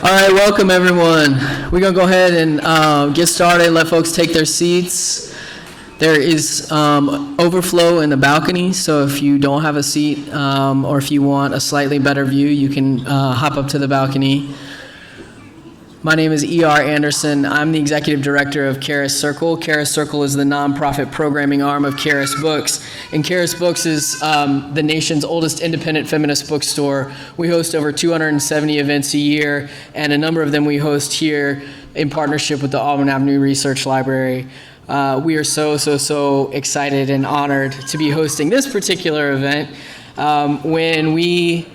All right, welcome everyone. We're going to go ahead and get started, let folks take their seats. There is overflow in the balcony, so if you don't have a seat or if you want a slightly better view, you can hop up to the balcony. My name is E.R. Anderson. I'm the executive director of Charis Circle. Charis Circle is the nonprofit programming arm of Charis Books. And Charis Books is the nation's oldest independent feminist bookstore. We host over 270 events a year, and a number of them we host here in partnership with the Auburn Avenue Research Library. We are so excited and honored to be hosting this particular event. When we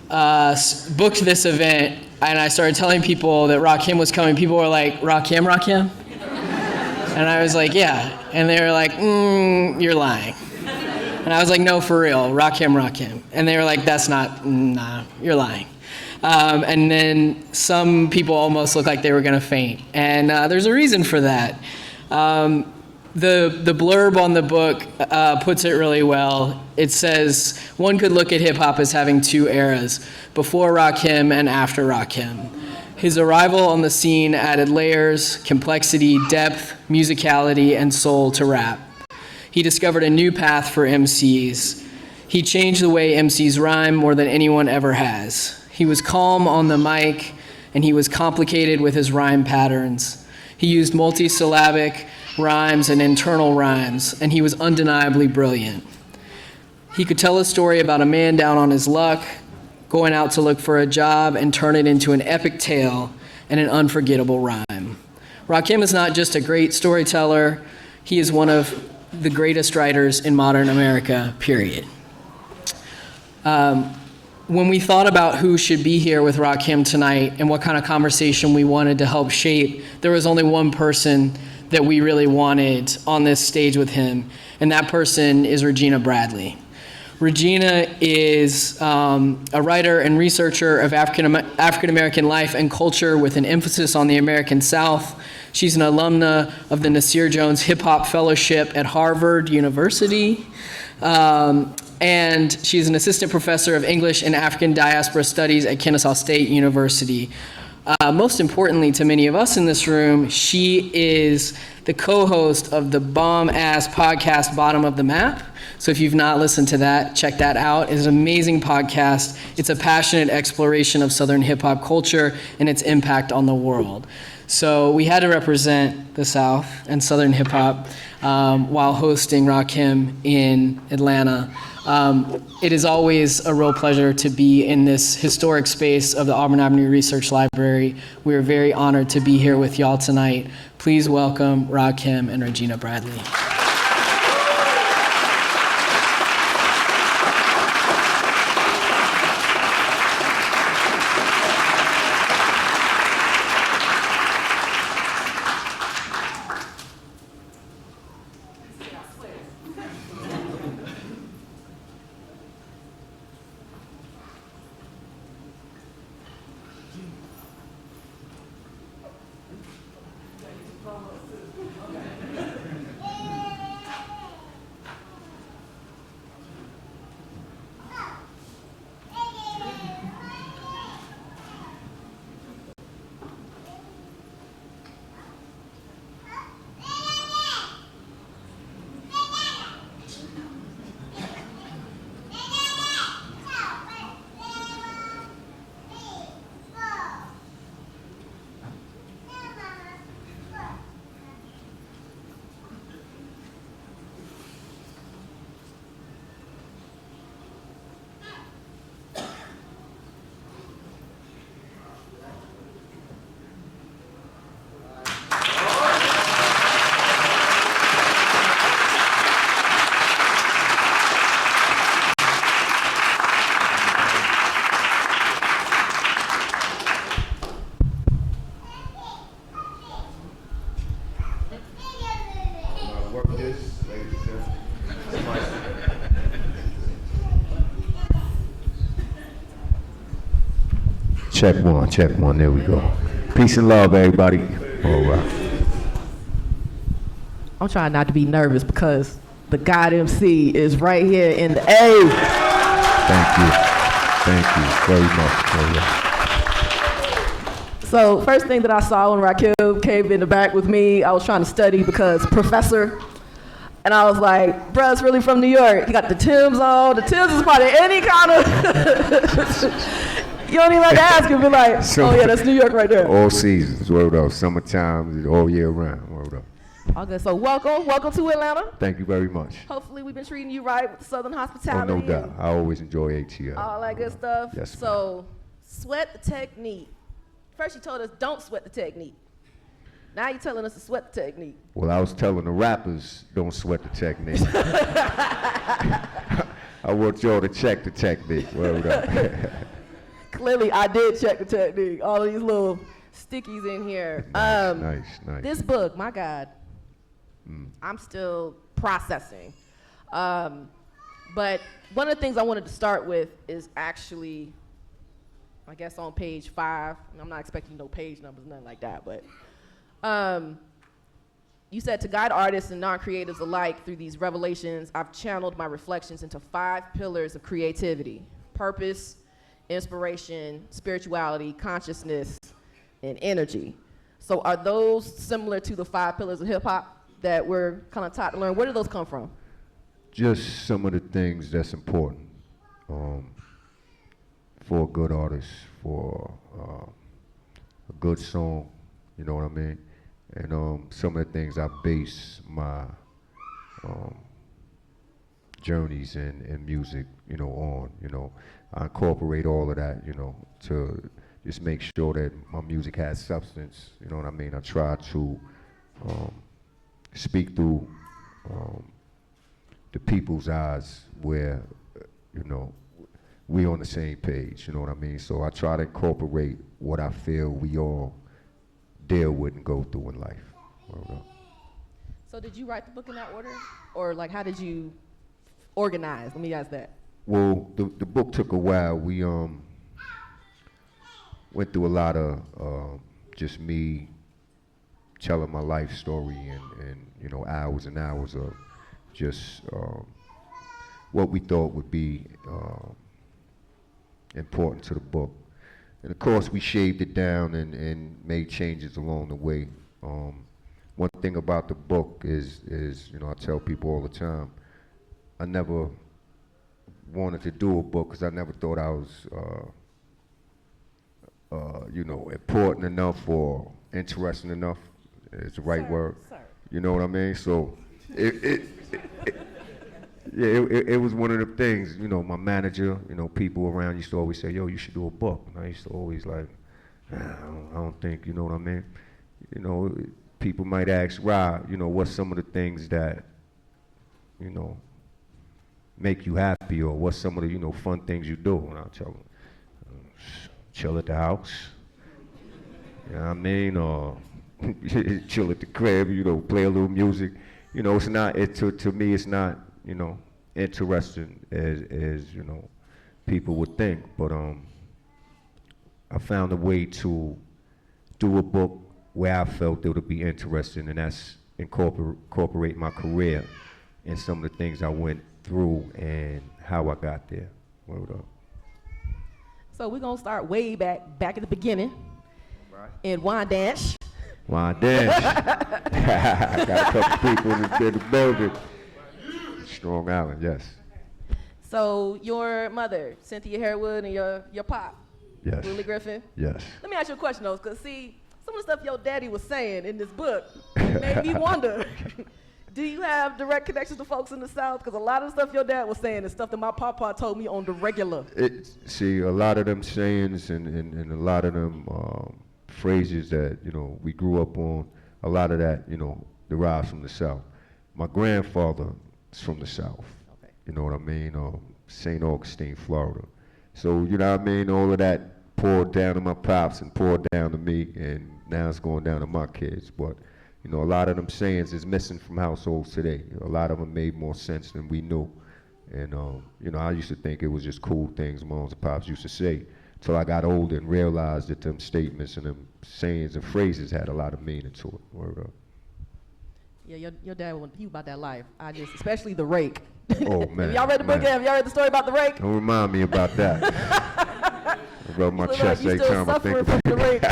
booked this event, and I started telling people that Rakim was coming, people were like, Rakim? And I was like, yeah. And they were like, you're lying. And I was like, no, for real, Rakim. And they were like, nah, you're lying. And then some people almost looked like they were going to faint. And there's a reason for that. The blurb on the book puts it really well. It says, one could look at hip-hop as having two eras, before Rakim and after Rakim. His arrival on the scene added layers, complexity, depth, musicality, and soul to rap. He discovered a new path for MCs. He changed the way MCs rhyme more than anyone ever has. He was calm on the mic, and he was complicated with his rhyme patterns. He used multisyllabic rhymes and internal rhymes, and he was undeniably brilliant. He could tell a story about a man down on his luck, going out to look for a job, and turn it into an epic tale and an unforgettable rhyme. Rakim is not just a great storyteller, he is one of the greatest writers in modern America, period. When we thought about who should be here with Rakim tonight and what kind of conversation we wanted to help shape, there was only one person that we really wanted on this stage with him, and that person is Regina Bradley. Regina is a writer and researcher of African-American life and culture with an emphasis on the American South. She's an alumna of the Nasir Jones Hip Hop Fellowship at Harvard University. And she's an assistant professor of English and African Diaspora Studies at Kennesaw State University. Most importantly to many of us in this room, she is the co-host of the bomb-ass podcast, Bottom of the Map. So if you've not listened to that, check that out. It's an amazing podcast. It's a passionate exploration of Southern hip-hop culture and its impact on the world. So we had to represent the South and Southern hip-hop while hosting Rakim in Atlanta. It is always a real pleasure to be in this historic space of the Auburn Avenue Research Library. We are very honored to be here with y'all tonight. Please welcome Rakim and Regina Bradley. Check one, there we go. Peace and love, everybody. All right. I'm trying not to be nervous because the God MC is right here in the A. Thank you very much. So first thing that I saw when Rakim came in the back with me, I was trying to study because professor, and I was like, bruh, it's really from New York. He got the Timbs on. The Timbs is probably any kind of, you don't even have to ask him, be like, oh yeah, that's New York right there. All seasons, word up. Summertime, all year round, word up. Okay, so welcome to Atlanta. Thank you very much. Hopefully we've been treating you right with the Southern Oh, hospitality. no doubt. I always enjoy ATL. All that good stuff. Yes, So, sweat the technique. First you told us don't sweat the technique. Now you're telling us to sweat the technique. Well, I was telling the rappers, don't sweat the technique. I want y'all to check the technique. Word up. Clearly, I did check the technique. All these little stickies in here. Nice. This book, my God, I'm still processing. But one of the things I wanted to start with is actually, I guess on page 5, and I'm not expecting no page numbers, nothing like that, but you said to guide artists and non-creatives alike through these revelations, I've channeled my reflections into 5 pillars of creativity: purpose, inspiration, spirituality, consciousness, and energy. So are those similar to the 5 pillars of hip hop that we're kind of taught to learn? Where do those come from? Just some of the things that's important for a good artist, for a good song, you know what I mean? And some of the things I base my journeys in music, you know, on, you know. I incorporate all of that, you know, to just make sure that my music has substance, you know what I mean? I try to speak through the people's eyes where, you know, we on the same page, you know what I mean? So I try to incorporate what I feel we all deal with and go through in life. So did you write the book in that order? Or like how did you organize? Let me ask that. Well, the book took a while. We went through a lot of just me telling my life story and you know, hours and hours of just what we thought would be important to the book. And of course we shaved it down and made changes along the way. One thing about the book is, you know, I tell people all the time, I never wanted to do a book because I never thought I was you know, important enough or interesting enough is the right word. Sir. You know what I mean? So it was one of the things, you know, my manager, you know, people around used to always say, yo, you should do a book. And I used to always like, I don't think, you know what I mean? You know, people might ask, Rob, you know, what's some of the things that, you know, make you happy, or what's some of the, you know, fun things you do? And I'll tell them, chill at the house, you know what I mean? Or chill at the crib, you know, play a little music. You know, it's not, to me, it's not, you know, interesting as you know, people would think. But I found a way to do a book where I felt it would be interesting, and that's incorporate my career and some of the things I went through and how I got there. Word up. So we're gonna start way back at the beginning, in Wine Dash. Wine Dash. I got a couple people in the building. Strong Island, yes. So your mother, Cynthia Harewood, and your pop, Yes. Willie Griffin. Yes. Let me ask you a question though, because see, some of the stuff your daddy was saying in this book made me wonder, do you have direct connections to folks in the South? Because a lot of the stuff your dad was saying is stuff that my papa told me on the regular. See, a lot of them sayings and a lot of them phrases that, you know, we grew up on, a lot of that, you know, derives from the South. My grandfather is from the South. Okay. You know what I mean? St. Augustine, Florida. So, you know what I mean? All of that poured down to my pops and poured down to me, and now it's going down to my kids. But, you know, a lot of them sayings is missing from households today. A lot of them made more sense than we knew. And, you know, I used to think it was just cool things moms and pops used to say, till I got older and realized that them statements and them sayings and phrases had a lot of meaning to it. Word up. Yeah, your dad, he was about that life. Especially the rake. Oh, man. Have y'all read the book? Have y'all read the story about the rake? Don't remind me about that. swell my You look chest like you every still time I think suffering from about the rape.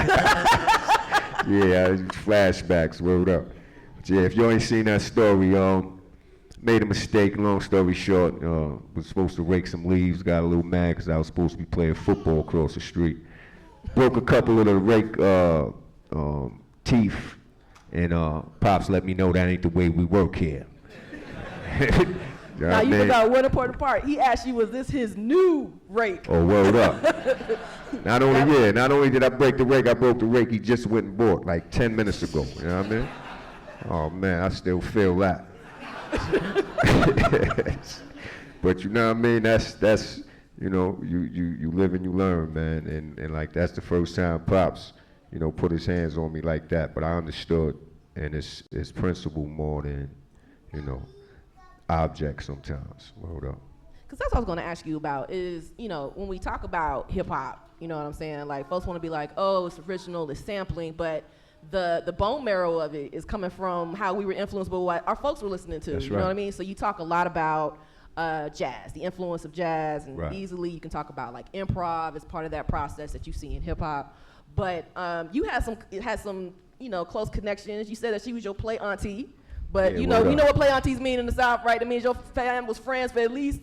Yeah, flashbacks, word up. But yeah, if you ain't seen that story, made a mistake, long story short, was supposed to rake some leaves, got a little mad because I was supposed to be playing football across the street. Broke a couple of the rake teeth, and Pops let me know that ain't the way we work here. Now you forgot one important part. He asked you, was this his new rake? Oh, word up. Not only did I break the rake, I broke the rake he just went and bought like 10 minutes ago. You know what I mean? Oh man, I still feel that. But you know what I mean? That's you know, you live and you learn, man. And like that's the first time Pops, you know, put his hands on me like that. But I understood, and it's principle more than, you know, object sometimes. Word up. Because that's what I was going to ask you about is, you know, when we talk about hip hop, you know what I'm saying? Like, folks want to be like, oh, it's original, it's sampling, but the bone marrow of it is coming from how we were influenced by what our folks were listening to. That's you know right. what I mean? So you talk a lot about jazz, the influence of jazz, and Right. easily you can talk about like improv as part of that process that you see in hip hop. But you had some, you know, close connections. You said that she was your play auntie. But Yeah, you know word up. what play aunties mean in the South, right? That means your fam was friends for at least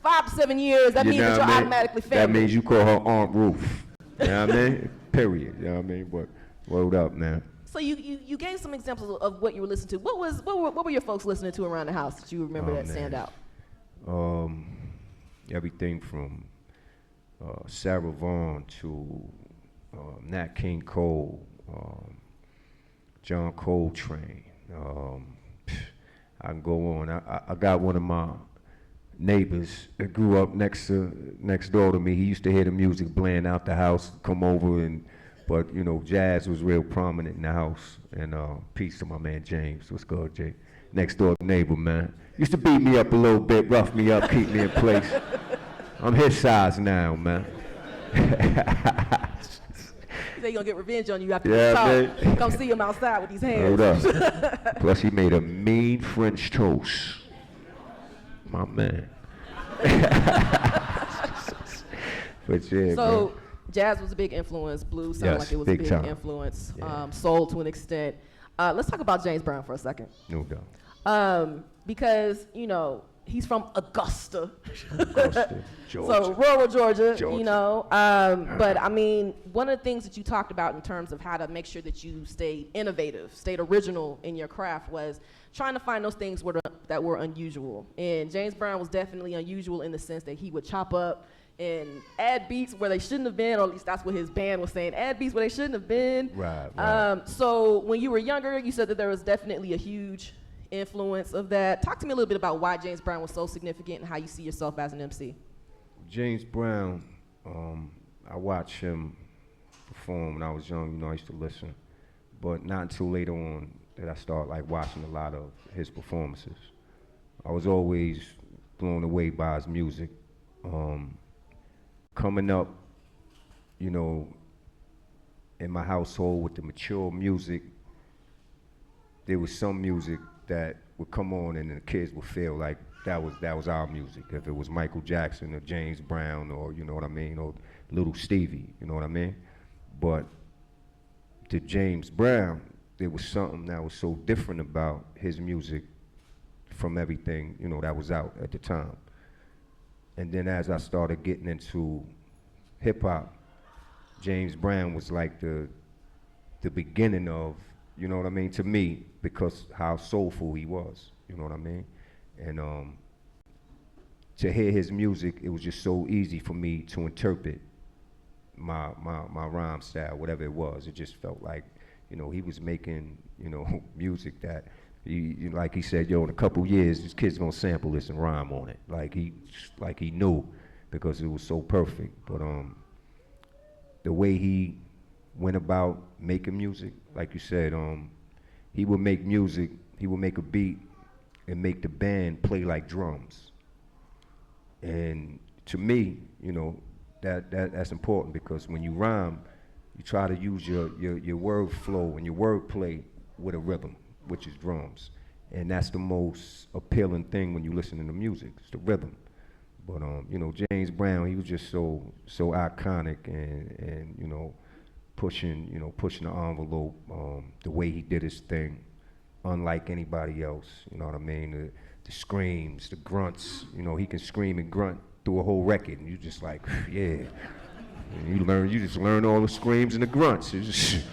5 to 7 years. That You means know that what you're I mean? automatically family. That means you call her Aunt Ruth. You know what I mean? Period. You know what I mean? But word up, man. So you gave some examples of what you were listening to. What were your folks listening to around the house that you remember that stand out? Everything from Sarah Vaughan to Nat King Cole, John Coltrane. I can go on. I got one of my neighbors that grew up next door to me. He used to hear the music playing out the house, come over, but you know, jazz was real prominent in the house. And peace to my man James. What's good, Jay? Next door neighbor, man. Used to beat me up a little bit, rough me up, keep me in place. I'm his size now, man. He said he gonna get revenge on you after Yeah, you talk. man. Come see him outside with these hands. Hold up. Plus he made a mean French toast. My man. But yeah, So man. jazz was a big influence. Blues sounded Yes, like it was big a big time. influence. Yeah. Soul to an extent. Let's talk about James Brown for a second. No doubt. Because, you know, he's from Augusta. Augusta, Georgia. So rural Georgia, you Georgia. know. But I mean, one of the things that you talked about in terms of how to make sure that you stayed innovative, stayed original in your craft was trying to find those things that were unusual. And James Brown was definitely unusual in the sense that he would chop up and add beats where they shouldn't have been, or at least that's what his band was saying, add beats where they shouldn't have been. Right. So when you were younger, you said that there was definitely a huge influence of that. Talk to me a little bit about why James Brown was so significant and how you see yourself as an MC. James Brown, I watched him perform when I was young. You know, I used to listen, but not until later on that I started like watching a lot of his performances. I was always blown away by his music. Coming up, you know, in my household with the mature music, there was some music that would come on and the kids would feel like that was our music. If it was Michael Jackson or James Brown or, you know what I mean, or Little Stevie, you know what I mean? But to James Brown, there was something that was so different about his music from everything, you know, that was out at the time. And then as I started getting into hip hop, James Brown was like the beginning of, you know what I mean, to me, because how soulful he was, you know what I mean? And to hear his music, it was just so easy for me to interpret my rhyme style, whatever it was. It just felt like, you know, he was making, you know, music that, like he said, yo, in a couple years, this kid's gonna sample this and rhyme on it. Like he knew, because it was so perfect. But the way he went about making music, like you said, he would make music, he would make a beat and make the band play like drums. And to me, you know, that's important, because when you rhyme, you try to use your word flow and your word play with a rhythm, which is drums. And that's the most appealing thing when you listen to the music, it's the rhythm. But James Brown, he was just so iconic and pushing the envelope, the way he did his thing, unlike anybody else. You know what I mean? The screams, the grunts. He can scream and grunt through a whole record, and you just like, yeah. And you just learn all the screams and the grunts. It's just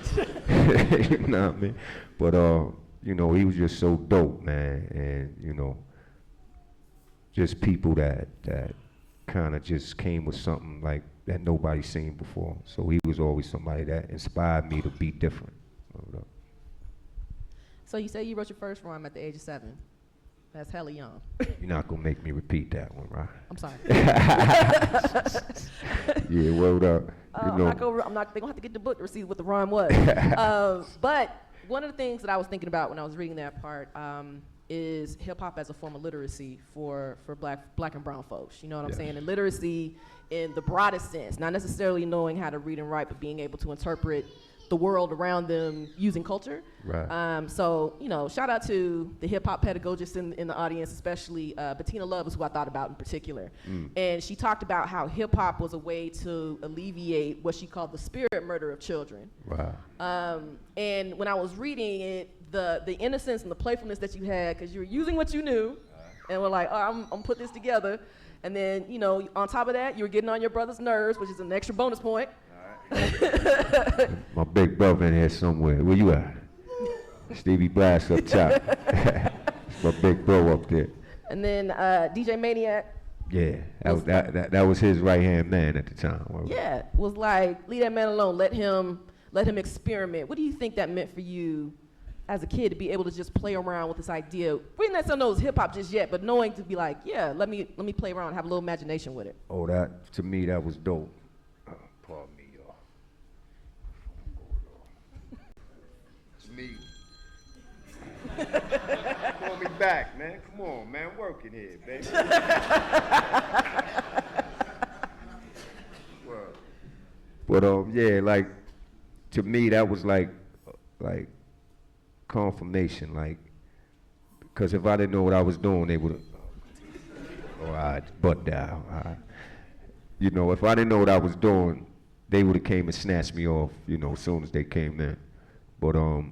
you know what I mean? But he was just so dope, man, and just people that kind of just came with something like that nobody's seen before. So he was always somebody that inspired me to be different. So you say you wrote your first rhyme at the age of 7. That's hella young. You're not gonna make me repeat that one, right? I'm sorry. Yeah, word up. I'm not. They're gonna have to get the book to see what the rhyme was. But one of the things that I was thinking about when I was reading that part is hip hop as a form of literacy for black and brown folks. You know what I'm saying? And literacy in the broadest sense, not necessarily knowing how to read and write, but being able to interpret the world around them using culture. Right. So, shout out to the hip hop pedagogists in the audience, especially Bettina Love is who I thought about in particular. And she talked about how hip hop was a way to alleviate what she called the spirit murder of children. Wow. And when I was reading it, the innocence and the playfulness that you had, because you were using what you knew, and were like, I'm gonna put this together. And then, on top of that, you were getting on your brother's nerves, which is an extra bonus point. My big brother in here somewhere. Where you at? Stevie Blast up top. My big bro up there. And then DJ Maniac. Yeah, that was his right-hand man at the time. Yeah, was like, leave that man alone. Let him experiment. What do you think that meant for you as a kid to be able to just play around with this idea? We didn't necessarily know it was hip-hop just yet, but knowing to be like, yeah, let me play around, have a little imagination with it. Oh, to me, that was dope. Pardon me, y'all. It's me. Call me back, man. Come on, man. I'm working here, baby. But yeah, like to me, that was like confirmation, like, because if I didn't know what I was doing, they would have. All right, butt down. If I didn't know what I was doing, they would have came and snatched me off, as soon as they came in. But I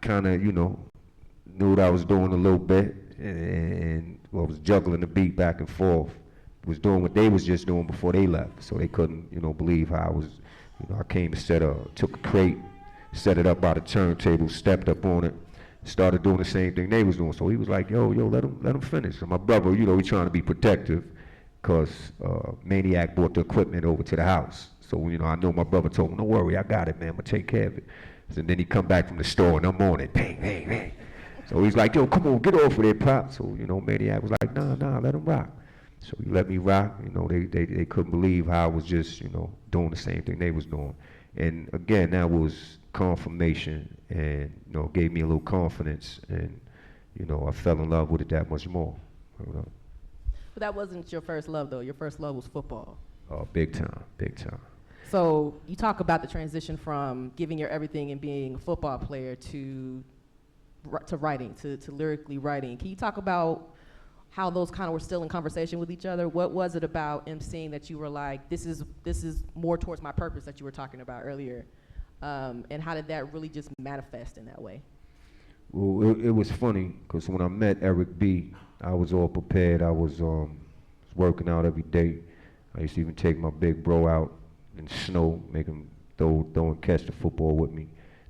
kind of, knew what I was doing a little bit, and was juggling the beat back and forth. Was doing what they was just doing before they left, so they couldn't, believe how I was. I came and took a crate, set it up by the turntable, stepped up on it, started doing the same thing they was doing. So he was like, yo, let him finish. And my brother, he trying to be protective, because Maniac brought the equipment over to the house. So, I know my brother told him, don't worry, I got it, man, I'm gonna take care of it. So then he come back from the store and I'm on it, bang, bang, bang. So he's like, yo, come on, get off of there, Pop. So, Maniac was like, nah, let him rock. So he let me rock. They couldn't believe how I was just, doing the same thing they was doing. And again, that was confirmation and, gave me a little confidence, and, I fell in love with it that much more. But that wasn't your first love, though. Your first love was football. Oh, big time. So you talk about the transition from giving your everything and being a football player to writing, to lyrically writing. Can you talk about how those kind of were still in conversation with each other? What was it about emceeing that you were like, this is more towards my purpose that you were talking about earlier? And how did that really just manifest in that way? Well, it was funny, because when I met Eric B., I was all prepared. I was working out every day. I used to even take my big bro out in snow, make him throw and catch the football with me,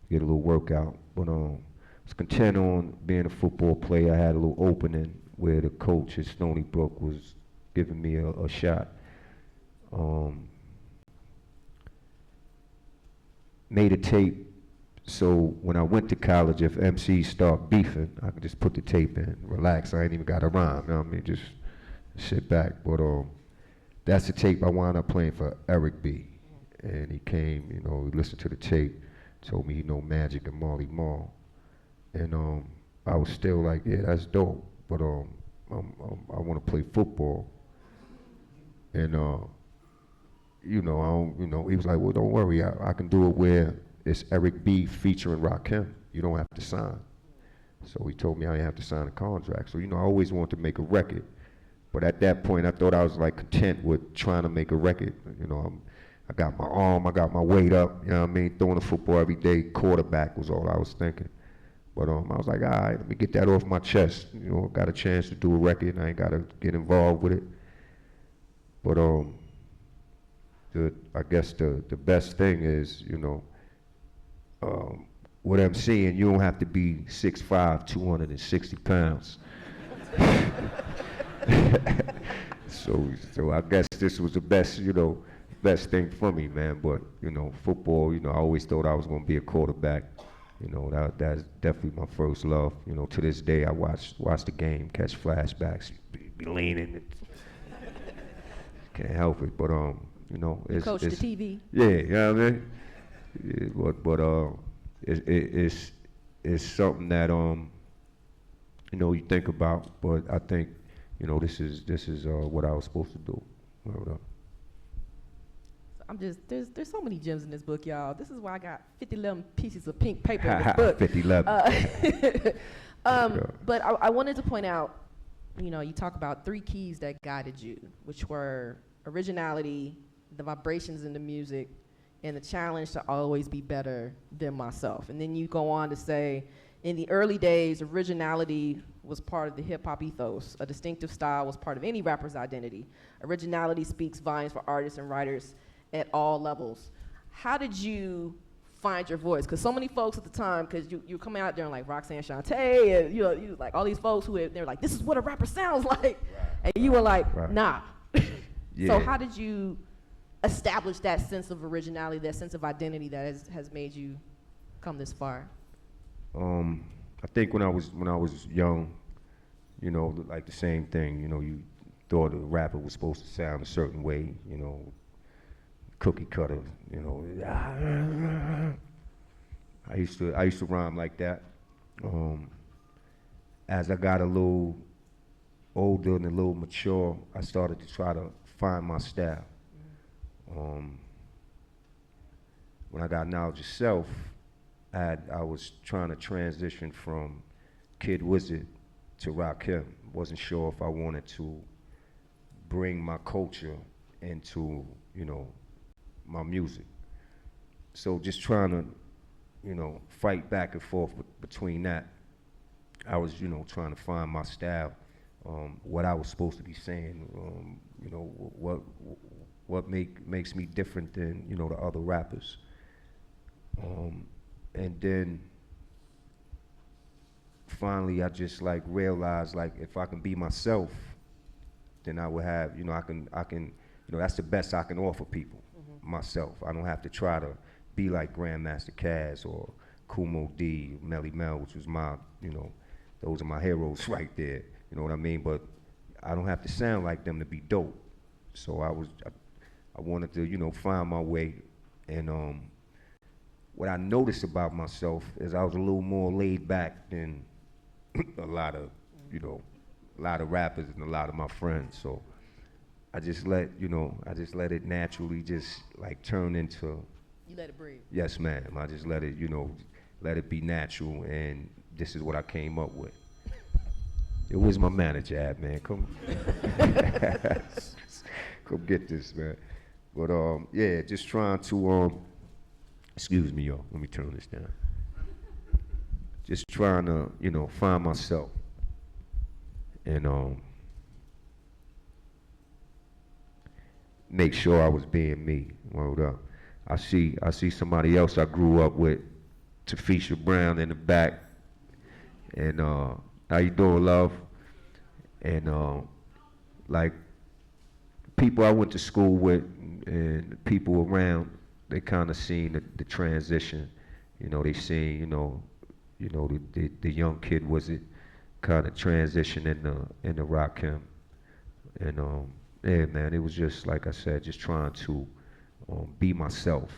get a little workout. But I was content on being a football player. I had a little opening where the coach at Stony Brook was giving me a shot. Made a tape, so when I went to college, if MCs start beefing, I could just put the tape in, relax. I ain't even got a rhyme, you know what I mean? Just sit back. But that's the tape I wound up playing for Eric B. And he came, he listened to the tape, told me he know Magic and Marley Marl. And I was still like, yeah, that's dope, but I want to play football. And he was like, well, don't worry, I can do it where it's Eric B. featuring Rakim. You don't have to sign. So he told me I didn't have to sign a contract. So, I always wanted to make a record, But at that point, I thought I was like content with trying to make a record. You know, I got my arm, I got my weight up. You know what I mean? Throwing the football every day, quarterback was all I was thinking. But I was like, all right, let me get that off my chest. You know, got a chance to do a record, and I ain't got to get involved with it. But I guess the best thing is, you know, what I'm seeing, you don't have to be 6'5", 260 pounds. So I guess this was the best, you know, best thing for me, man. But, you know, football, you know, I always thought I was going to be a quarterback. You know, that's definitely my first love. You know, to this day, I watch the game, catch flashbacks, be leaning. Can't help it, but you know, it's Coach the TV. Yeah, you know what I mean. Yeah, but it's something that you know, you think about. But I think, you know, this is what I was supposed to do. I'm just, there's so many gems in this book, y'all. This is why I got 50 pieces of pink paper in this book. 50 But I wanted to point out, you know, you talk about 3 keys that guided you, which were originality, the vibrations in the music, and the challenge to always be better than myself. And then you go on to say, in the early days, originality was part of the hip-hop ethos. A distinctive style was part of any rapper's identity. Originality speaks volumes for artists and writers at all levels. How did you find your voice? Because so many folks at the time, because you coming out there and like Roxanne Shante, and you like all these folks who they're like, this is what a rapper sounds like, right. And you were like, right. Nah. Yeah. So how did you establish that sense of originality, that sense of identity that has made you come this far? I think when I was young, you know, like the same thing. You know, you thought a rapper was supposed to sound a certain way. You know, cookie cutter. You know, I used to rhyme like that. As I got a little older and a little mature, I started to try to find my style. When I got knowledge of self, I was trying to transition from Kid Wizard to Rakim. Wasn't sure if I wanted to bring my culture into, you know, my music. So just trying to, you know, fight back and forth between that. I was, you know, trying to find my style, what I was supposed to be saying, you know, what makes me different than, you know, the other rappers. And then finally I just like realized, like, if I can be myself, then I would have, you know, I can, you know, that's the best I can offer people, myself. I don't have to try to be like Grandmaster Caz or Kumo D, Melly Mel, which was my, you know, those are my heroes right there. You know what I mean? But I don't have to sound like them to be dope. So I wanted to, you know, find my way. And what I noticed about myself is I was a little more laid back than a lot of rappers and a lot of my friends. So I just let it naturally just like turn into. You let it breathe. Yes, ma'am. I just let it, you know, let it be natural, and this is what I came up with. It was my manager at, man. Come get this, man. But yeah, just trying to excuse me, y'all. Let me turn this down. Just trying to, you know, find myself, and make sure I was being me. Word up. I see somebody else I grew up with, Tafisha Brown in the back, and how you doing, love? And like people I went to school with and people around, they kind of seen the transition. You know, they seen, you know the young Kid was it kind of transition in the Rakim, and yeah, man, it was just like I said, just trying to be myself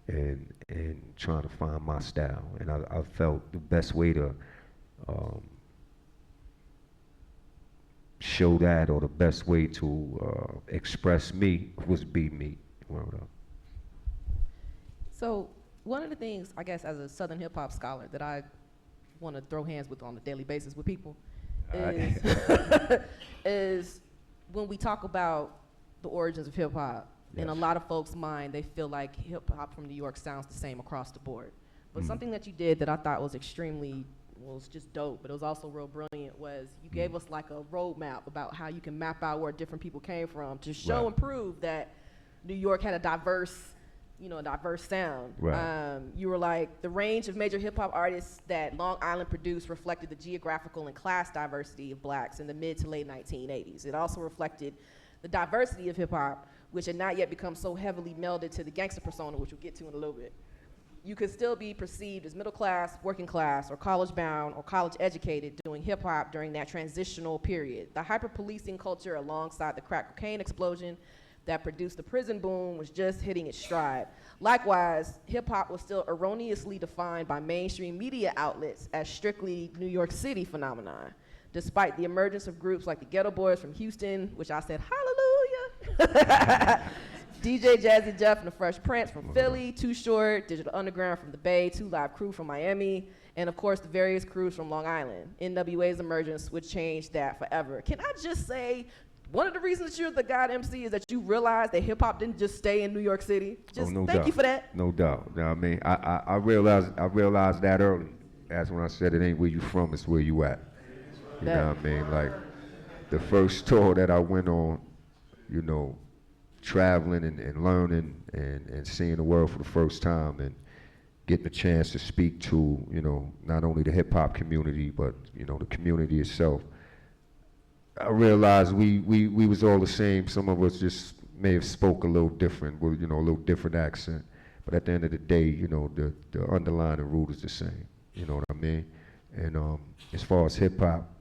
and trying to find my style. And I felt the best way to show that, or the best way to express me, was be me. So one of the things, I guess, as a Southern hip hop scholar that I want to throw hands with on a daily basis with people is, is when we talk about the origins of hip hop, in a lot of folks' mind, they feel like hip hop from New York sounds the same across the board. But something that you did that I thought was extremely, well, it's just dope, but it was also real brilliant, was you gave us like a roadmap about how you can map out where different people came from to show and prove that New York had a diverse sound. Right. You were like, the range of major hip hop artists that Long Island produced reflected the geographical and class diversity of blacks in the mid to late 1980s. It also reflected the diversity of hip hop, which had not yet become so heavily melded to the gangster persona, which we'll get to in a little bit. You could still be perceived as middle class, working class, or college bound, or college educated doing hip hop during that transitional period. The hyper policing culture alongside the crack cocaine explosion that produced the prison boom was just hitting its stride. Likewise, hip hop was still erroneously defined by mainstream media outlets as strictly New York City phenomenon, despite the emergence of groups like the Ghetto Boys from Houston, which I said, hallelujah. DJ Jazzy Jeff and the Fresh Prince from Philly, Too Short, Digital Underground from the Bay, Two Live Crew from Miami, and of course the various crews from Long Island. NWA's emergence would change that forever. Can I just say, one of the reasons that you're the God MC is that you realized that hip hop didn't just stay in New York City. Just no thank doubt. you for that. No doubt. You know what I mean? I realized that early. That's when I said it ain't where you from, it's where you at. You know what I mean? Like, the first tour that I went on, you know, traveling and learning and seeing the world for the first time and getting a chance to speak to, you know, not only the hip hop community, but, you know, the community itself. I realized we was all the same. Some of us just may have spoke a little different, with, you know, a little different accent. But at the end of the day, you know, the underlying root is the same. You know what I mean? And as far as hip hop,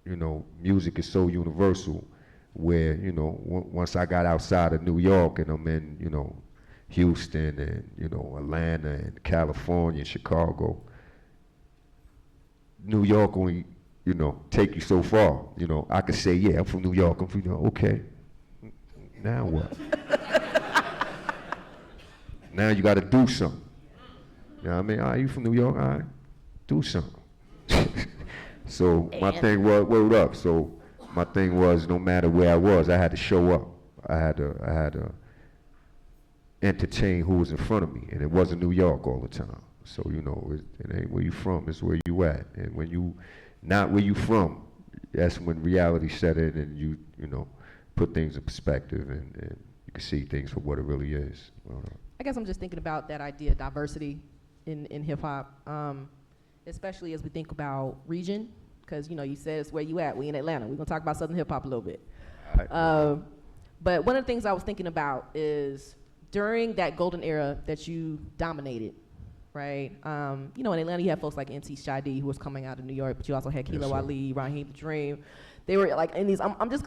you know, music is so universal where, you know, once I got outside of New York and I'm in, you know, Houston and, you know, Atlanta and California and Chicago, New York only, you know, take you so far. You know, I could say, yeah, I'm from New York, I'm from New York, okay. Now what? Now you gotta do something. You know what I mean? All right, you from New York, all right, do something. So my thing was, word up. So my thing was, no matter where I was, I had to show up. I had to entertain who was in front of me, and it wasn't New York all the time. So, you know, it ain't where you from, it's where you at. And when you not where you from, that's when reality set in and you know, put things in perspective and you can see things for what it really is. I guess I'm just thinking about that idea of diversity in hip hop, especially as we think about region, because, you know, you said it's where you at. We in Atlanta. We're gonna talk about Southern hip hop a little bit. But one of the things I was thinking about is during that golden era that you dominated, right? You know, in Atlanta you had folks like NT Shy D who was coming out of New York, but you also had Kilo Ali, Raheem the Dream. They were like in these. I'm just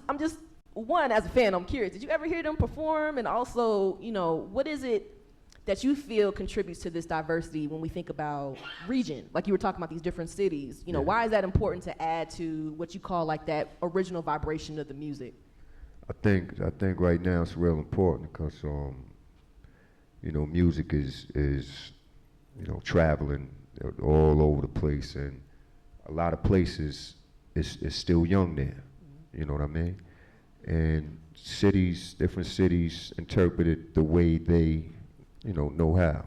one, as a fan, I'm curious. Did you ever hear them perform? And also, you know, what is it that you feel contributes to this diversity when we think about region? Like you were talking about these different cities. You know, why is that important to add to what you call like that original vibration of the music? I think right now it's real important because you know, music is you know, traveling all over the place, and a lot of places is still young there. You know what I mean? And different cities interpret it the way they, you know how.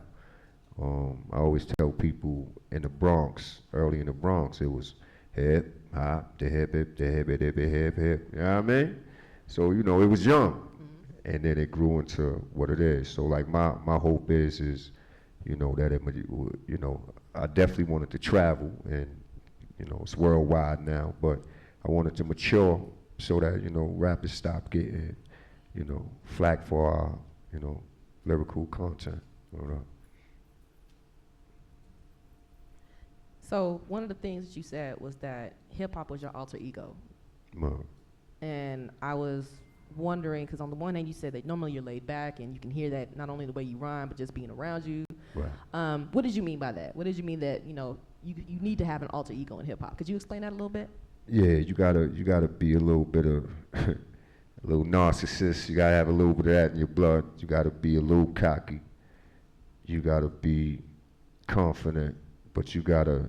I always tell people in the Bronx, early in the Bronx, it was hip hop, the hip hip, the hip hip hip hip hip. You know what I mean? So, you know, it was young, and then it grew into what it is. So, like my hope is, you know, that it, you know, I definitely wanted to travel, and you know, it's worldwide now, but I wanted to mature so that, you know, rappers stop getting, you know, flack for our, you know, lyrical content. You know? So one of the things that you said was that hip hop was your alter ego. And I was wondering, because on the one hand you said that normally you're laid back and you can hear that not only the way you rhyme, but just being around you. Right. What did you mean by that? What did you mean that, you know, you need to have an alter ego in hip hop? Could you explain that a little bit? Yeah, you gotta be a little bit of a little narcissist. You gotta have a little bit of that in your blood. You gotta be a little cocky. You gotta be confident, but you gotta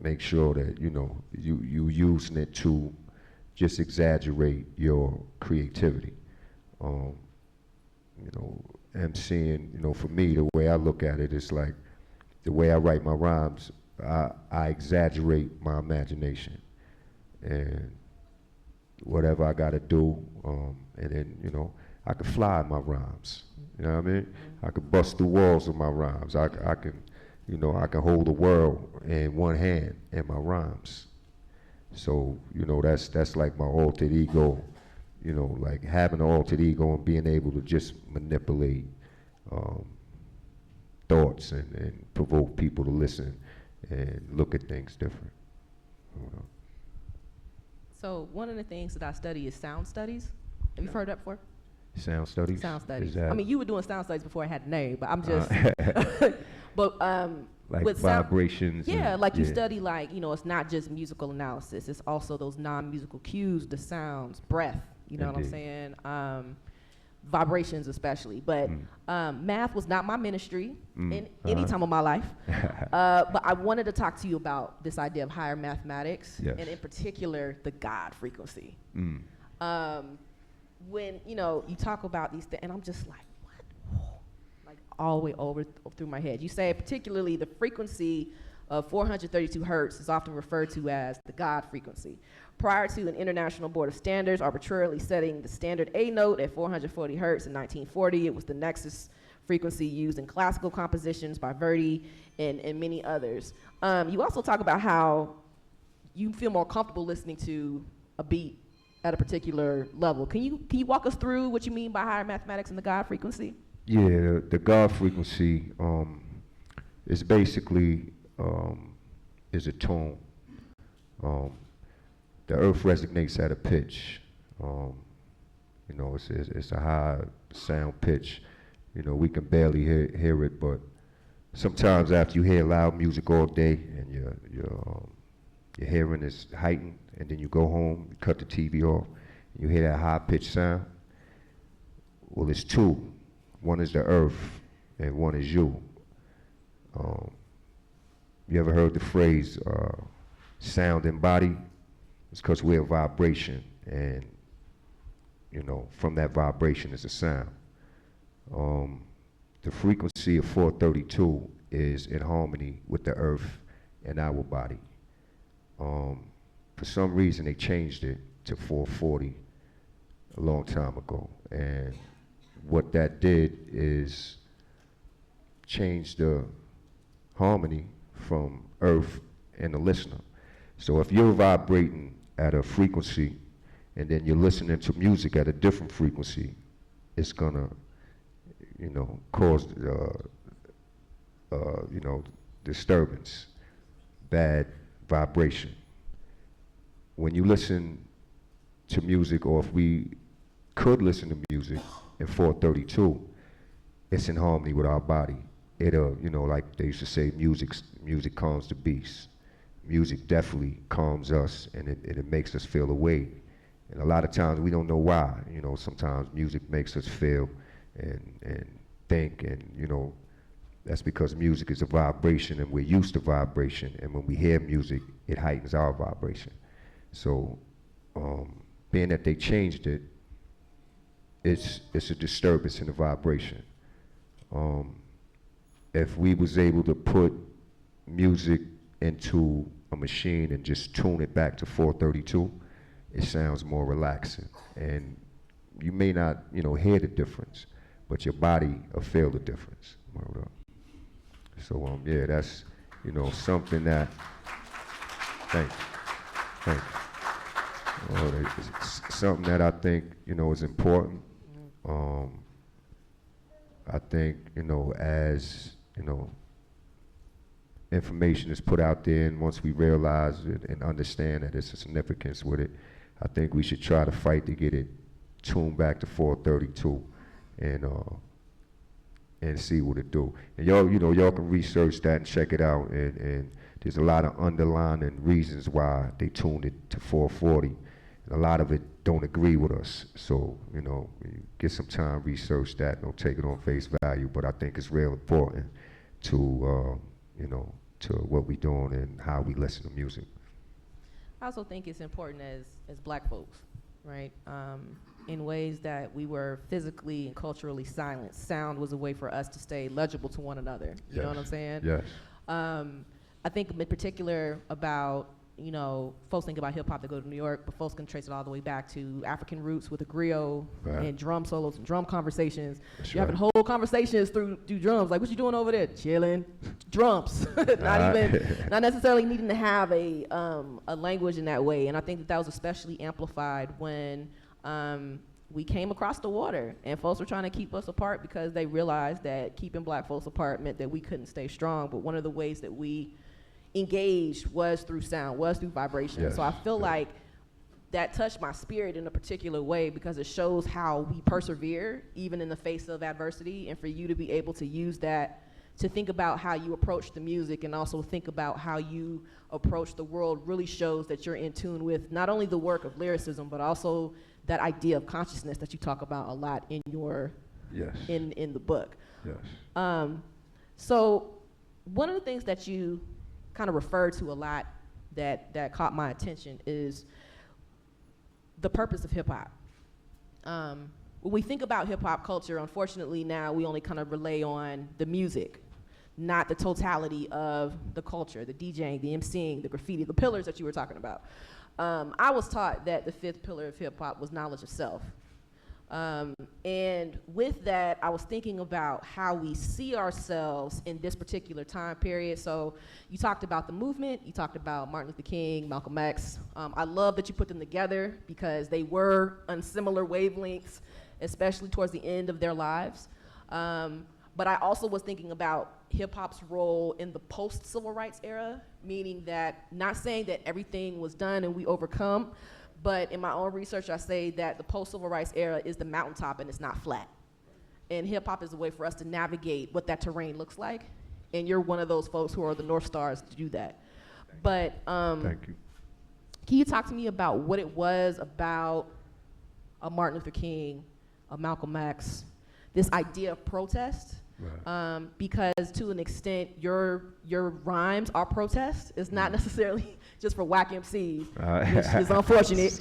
make sure that, you know, you using it to just exaggerate your creativity. MCing, for me, the way I look at it is like the way I write my rhymes, I exaggerate my imagination. And whatever I gotta do, and then, I can fly my rhymes. You know what I mean? I can bust the walls of my rhymes. I can, I can hold the world in one hand in my rhymes. So, that's like my alter ego, like having an alter ego and being able to just manipulate thoughts and provoke people to listen and look at things different. So one of the things that I study is sound studies. Have you heard that before? Sound studies? Sound studies. I mean, you were doing sound studies before I had a name, but I'm just, but like with vibrations. Yeah, like you study it's not just musical analysis. It's also those non-musical cues, the sounds, breath, you know Indeed. what I'm saying? Vibrations especially. But math was not my ministry in any time of my life. But I wanted to talk to you about this idea of higher mathematics, Yes. and in particular, the God frequency. When, you talk about these things, and I'm just like, what? Like all the way over through my head. You say particularly the frequency of 432 hertz is often referred to as the God frequency. Prior to an international board of standards arbitrarily setting the standard A note at 440 hertz in 1940, it was the nexus frequency used in classical compositions by Verdi and many others. You also talk about how you feel more comfortable listening to a beat at a particular level. Can you walk us through what you mean by higher mathematics and the God frequency? Yeah, the God frequency is basically is a tone. The earth resonates at a pitch. It's a high sound pitch. We can barely hear it, but sometimes after you hear loud music all day and your hearing is heightened, and then you go home, you cut the TV off, and you hear that high-pitched sound. Well, it's two. One is the earth, and one is you. You ever heard the phrase, sound and body? It's because we're a vibration, and, from that vibration is a sound. The frequency of 432 is in harmony with the earth and our body. For some reason, they changed it to 440 a long time ago. And what that did is change the harmony from earth and the listener. So if you're vibrating at a frequency and then you're listening to music at a different frequency, it's gonna, cause, disturbance, bad vibration. When you listen to music, or if we could listen to music in 432, it's in harmony with our body. It'll, like they used to say, music calms the beast. Music definitely calms us, and it makes us feel away. And a lot of times we don't know why. Sometimes music makes us feel and think, and that's because music is a vibration, and we're used to vibration. And when we hear music, it heightens our vibration. So, being that they changed it, it's a disturbance in the vibration. If we was able to put music into a machine and just tune it back to 432, it sounds more relaxing. And you may not, hear the difference, but your body will feel the difference. So, that's, something that, thanks. It's something that I think, is important. I think, as, information is put out there, and once we realize it and understand that there's a significance with it, I think we should try to fight to get it tuned back to 432 and see what it do. And y'all can research that and check it out, and there's a lot of underlying reasons why they tuned it to 440. And a lot of it don't agree with us. So, you get some time, research that, don't take it on face value, but I think it's real important to, to what we're doing and how we listen to music. I also think it's important as Black folks, right? In ways that we were physically and culturally silent. Sound was a way for us to stay legible to one another. You know what I'm saying? Yes. I think in particular about, you know, folks think about hip hop that go to New York, but folks can trace it all the way back to African roots with a griot and drum solos and drum conversations. You're having whole conversations through drums, like, what you doing over there? Chilling. Drums. Not necessarily needing to have a language in that way. And I think that was especially amplified when we came across the water and folks were trying to keep us apart because they realized that keeping Black folks apart meant that we couldn't stay strong. But one of the ways that we engaged was through sound, was through vibration. Yes. So I feel like that touched my spirit in a particular way because it shows how we persevere even in the face of adversity, and for you to be able to use that to think about how you approach the music and also think about how you approach the world really shows that you're in tune with not only the work of lyricism but also that idea of consciousness that you talk about a lot in your in the book. Yes. So one of the things that you kind of referred to a lot that caught my attention is the purpose of hip hop. When we think about hip hop culture, unfortunately now we only kind of rely on the music, not the totality of the culture, the DJing, the MCing, the graffiti, the pillars that you were talking about. I was taught that the fifth pillar of hip hop was knowledge of self. And with that, I was thinking about how we see ourselves in this particular time period. So you talked about the movement, you talked about Martin Luther King, Malcolm X. I love that you put them together because they were on similar wavelengths, especially towards the end of their lives. But I also was thinking about hip hop's role in the post-civil rights era, meaning that not saying that everything was done and we overcome, but in my own research, I say that the post-civil rights era is the mountaintop and it's not flat. And hip hop is a way for us to navigate what that terrain looks like. And you're one of those folks who are the North Stars to do that. But Thank you. Can you talk to me about what it was about a Martin Luther King, a Malcolm X, this idea of protest? Right. Because to an extent, your rhymes are protest. It's not necessarily just for whack MCs, which is unfortunate,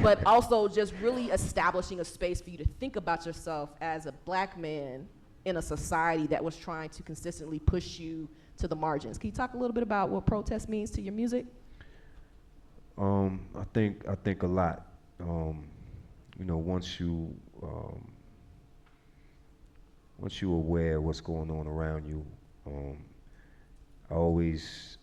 but also just really establishing a space for you to think about yourself as a Black man in a society that was trying to consistently push you to the margins. Can you talk a little bit about what protest means to your music? I think a lot. You know, once you're aware of what's going on around you, I always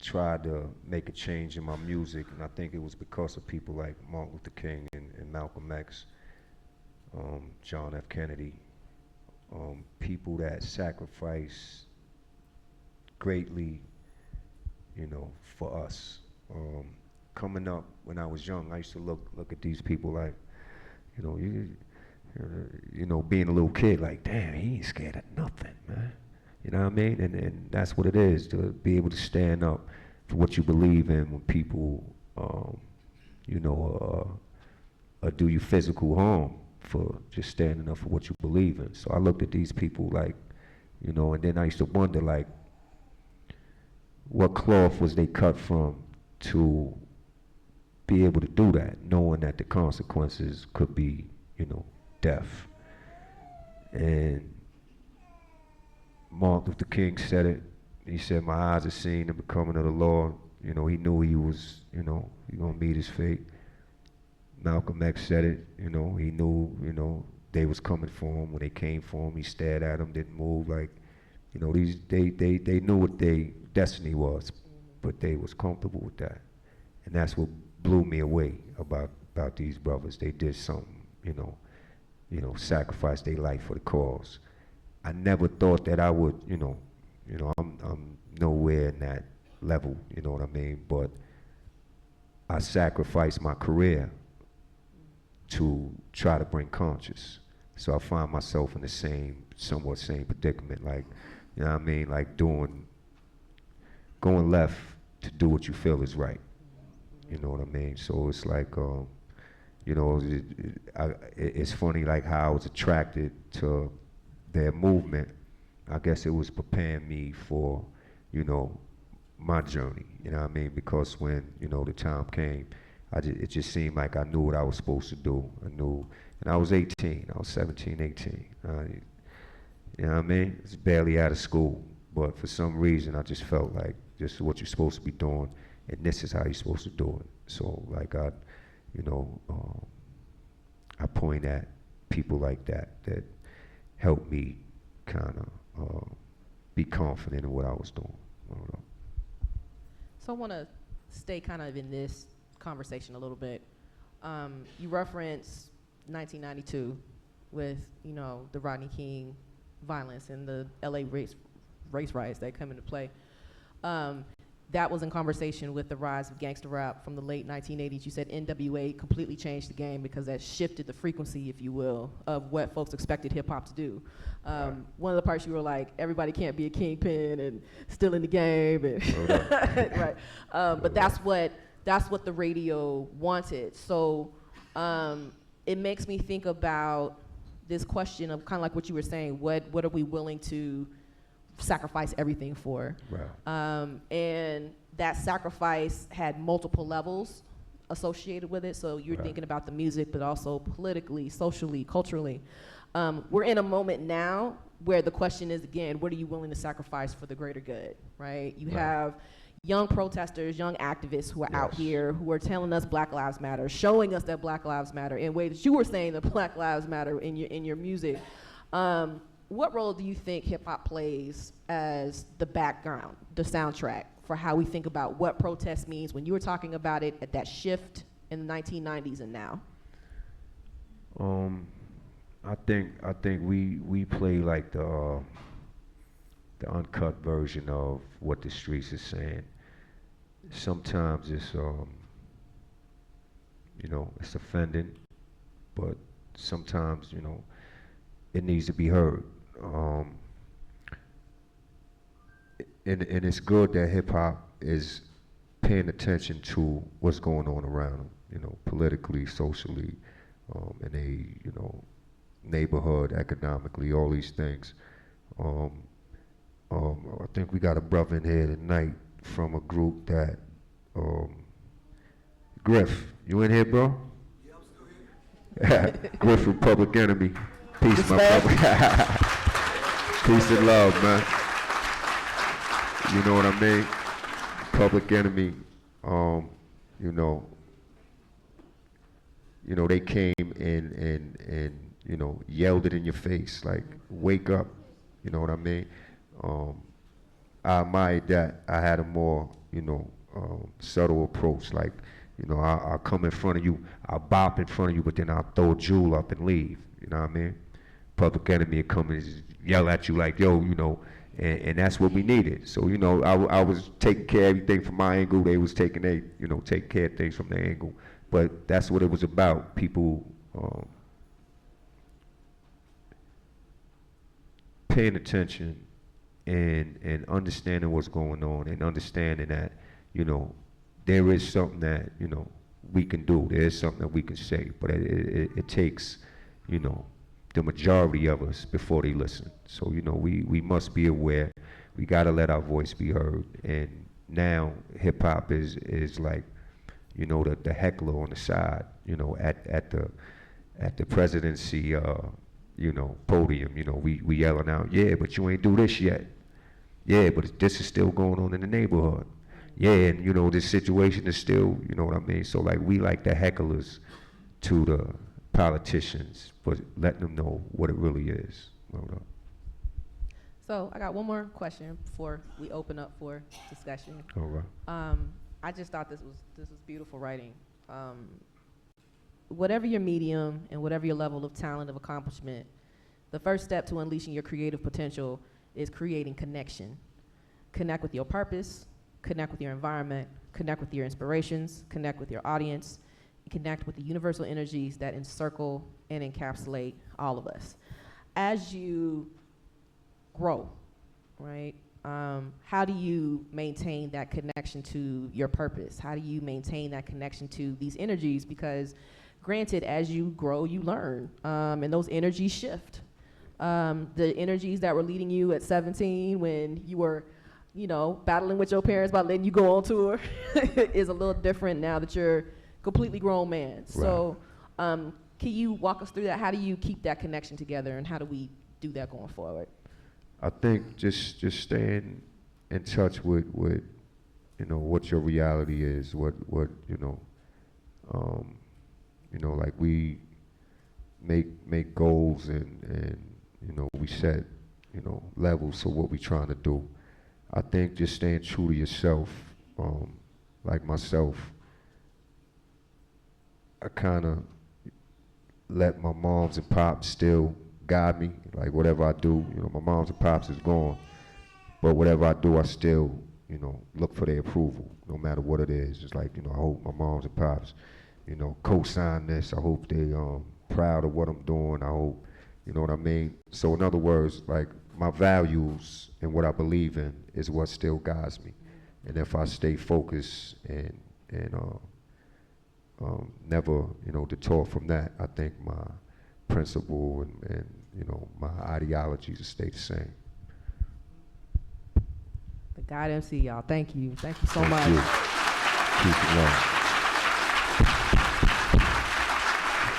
tried to make a change in my music, and I think it was because of people like Martin Luther King and Malcolm X, John F. Kennedy, people that sacrificed greatly, you know, for us. Coming up when I was young, I used to look at these people like, you know, being a little kid, like, damn, he ain't scared of nothing, man. You know what I mean? And that's what it is, to be able to stand up for what you believe in when people, do you physical harm for just standing up for what you believe in. So I looked at these people like, you know, and then I used to wonder, like, what cloth was they cut from to be able to do that, knowing that the consequences could be, you know, death. And Martin Luther King said it. He said, "My eyes have seen the becoming of the Lord." You know, he knew he was, you know, he gonna meet his fate. Malcolm X said it. You know, he knew, you know, they was coming for him. When they came for him, he stared at them, didn't move. Like, you know, they knew what their destiny was, but they was comfortable with that. And that's what blew me away about these brothers. They did something, you know, sacrifice their life for the cause. I never thought that I would, you know, I'm nowhere in that level, you know what I mean? But I sacrificed my career to try to bring conscious. So I find myself in the somewhat same predicament, like, you know what I mean? Like going left to do what you feel is right. You know what I mean? So it's like, you know, it's funny, like how I was attracted to their movement. I guess it was preparing me for, you know, my journey, you know what I mean? Because when, you know, the time came, it just seemed like I knew what I was supposed to do. I knew, and I was 18, I was 17, 18. You know what I mean? It's barely out of school, but for some reason I just felt like this is what you're supposed to be doing, and this is how you're supposed to do it. So like you know, I point at people like that helped me kind of be confident in what I was doing. I don't know. So I want to stay kind of in this conversation a little bit. You reference 1992 with, you know, the Rodney King violence and the LA race riots that come into play. That was in conversation with the rise of gangster rap from the late 1980s. You said NWA completely changed the game because that shifted the frequency, if you will, of what folks expected hip hop to do. One of the parts you were like, everybody can't be a kingpin and still in the game, and right? But that's what the radio wanted. So it makes me think about this question of kind of like what you were saying. What are we willing to sacrifice everything for? Right. And that sacrifice had multiple levels associated with it. So you're Right. thinking about the music, but also politically, socially, culturally. We're in a moment now where the question is, again, what are you willing to sacrifice for the greater good, right? You Right. have young protesters, young activists who are out Yes. here who are telling us Black Lives Matter, showing us that Black Lives Matter in ways that you were saying that Black Lives Matter in your music. What role do you think hip hop plays as the background, the soundtrack for how we think about what protest means when you were talking about it at that shift in the 1990s and now? I think we play like the uncut version of what the streets is saying. Sometimes it's you know, it's offending, but sometimes, you know, it needs to be heard. And it's good that hip hop is paying attention to what's going on around them, you know, politically, socially, in a, you know, neighborhood, economically, all these things. I think we got a brother in here tonight from a group that, Griff, you in here, bro? Yeah, I'm still here. Griff from Public Enemy. Peace, my brother. Peace and love, man. You know what I mean? Public Enemy, you know, they came and you know, yelled it in your face, like, wake up, you know what I mean? I admired that. I had a more, you know, subtle approach, like, you know, I'll come in front of you, I'll bop in front of you, but then I'll throw a jewel up and leave, you know what I mean? Public Enemy would come and just yell at you like, yo, you know, and that's what we needed. So, you know, I was taking care of everything from my angle, they was taking care of things from their angle. But that's what it was about, people paying attention and understanding what's going on, and understanding that, you know, there is something that, you know, we can do. There is something that we can say, but it takes, you know, the majority of us before they listen. So, you know, we must be aware. We gotta let our voice be heard. And now hip hop is like, you know, the heckler on the side, you know, at the presidency, you know, podium. You know, we yelling out, yeah, but you ain't do this yet. Yeah, but this is still going on in the neighborhood. Yeah, and you know, this situation is still, you know what I mean? So like, we like the hecklers to the politicians, but letting them know what it really is. So I got one more question before we open up for discussion. All right. I just thought this was beautiful writing. Whatever your medium and whatever your level of talent, of accomplishment, the first step to unleashing your creative potential is creating connection. Connect with your purpose, connect with your environment, connect with your inspirations, connect with your audience, and connect with the universal energies that encircle and encapsulate all of us. As you grow, right? How do you maintain that connection to your purpose? How do you maintain that connection to these energies? Because granted, as you grow, you learn, and those energies shift. The energies that were leading you at 17 when you were, battling with your parents about letting you go on tour is a little different now that you're a completely grown man. Right. So can you walk us through that? How do you keep that connection together, and how do we do that going forward? I think just staying in touch with what your reality is, what like we make goals and we set levels for what we're trying to do. I think just staying true to yourself, like myself, I kind of let my moms and pops still guide me. Like whatever I do, my moms and pops is gone, but whatever I do, I still, look for their approval, no matter what it is. It's like, I hope my moms and pops, co-sign this. I hope they proud of what I'm doing. I hope, you know what I mean? So in other words, like my values and what I believe in is what still guides me. And if I stay focused and never, detour from that, I think my principle and my ideologies will stay the same. The God MC, y'all. Thank you. Thank you so much. You. Peace and love.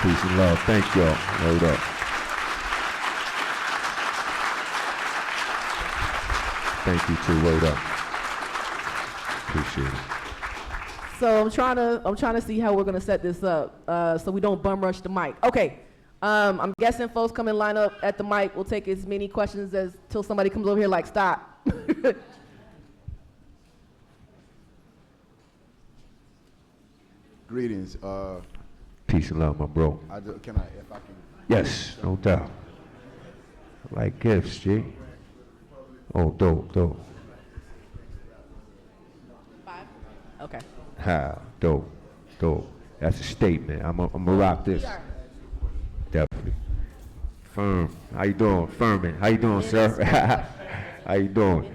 Peace and love. Thank y'all. Word up. Thank you too. Word up. Appreciate it. So I'm trying to see how we're gonna set this up, so we don't bum rush the mic. Okay. I'm guessing folks come and line up at the mic. We'll take as many questions till somebody comes over here like, stop. Greetings. Peace and love, my bro. If I can. Yes, no doubt. I like gifts, G. Oh, dope. 5? Okay. Ha, dope. That's a statement. I'm gonna rock this. Definitely. Firm. How you doing? Furman. How you doing, sir? How you doing?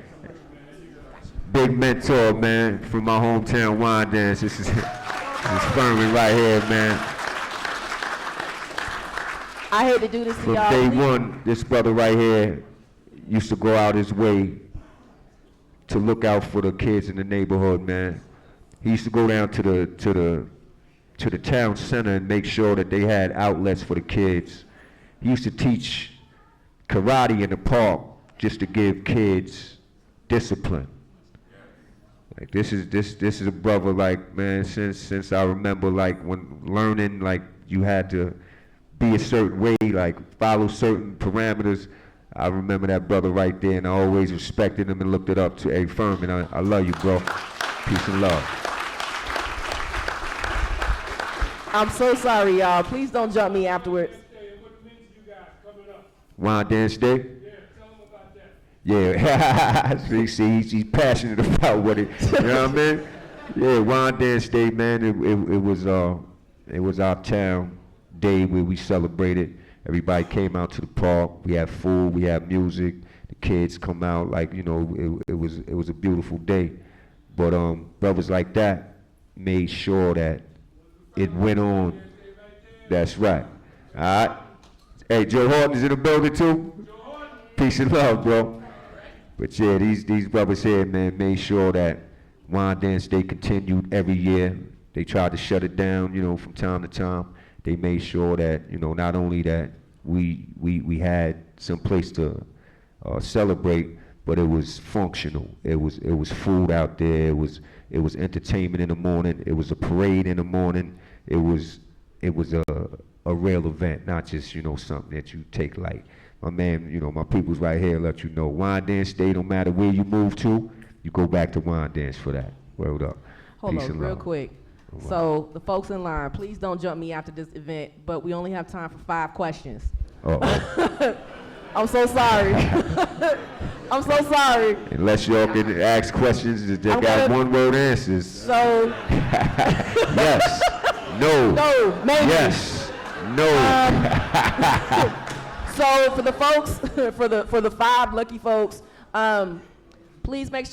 Big mentor, man, from my hometown, Wine Dance. This is Furman right here, man. I hate to do this to From y'all. day one, this brother right here used to go out his way to look out for the kids in the neighborhood, man. He used to go down to the town center and make sure that they had outlets for the kids. He used to teach karate in the park just to give kids discipline. Like this is a brother, like, man, since I remember, like, when learning, like, you had to be a certain way, like follow certain parameters. I remember that brother right there, and I always respected him and looked it up to. Hey, Furman, I love you, bro. Peace and love. I'm so sorry, y'all. Please don't jump me afterwards. Wine Dance Day? Yeah, tell them about that. Yeah, see, he's passionate about what it, you know what I mean? Yeah, Wine Dance Day, man, it was our town day where we celebrated. Everybody came out to the park. We had food, we had music. The kids come out, like, it was a beautiful day. But brothers like that made sure that it went on. That's right. All right. Hey, Joe Horton is in the building too. Peace and love, bro. But yeah, these brothers here, man, made sure that Wine Dance Day continued every year. They tried to shut it down, from time to time. They made sure that, not only that we had some place to celebrate, but it was functional. It was food out there. It was entertainment in the morning. It was a parade in the morning. It was a real event, not just something that you take light. My man, my people's right here let you know. Wine Dance Day, no matter where you move to, you go back to Wine Dance for that. Word up. Hold Peace on, and real love. quick. Wow. So the folks in line, please don't jump me after this event, but we only have time for 5 questions. Uh-oh. I'm so sorry. I'm so sorry. Unless y'all can ask questions that got one-word answers. So. Yes. No. No. Maybe. Yes. No. So for the folks, for the 5 lucky folks, please make sure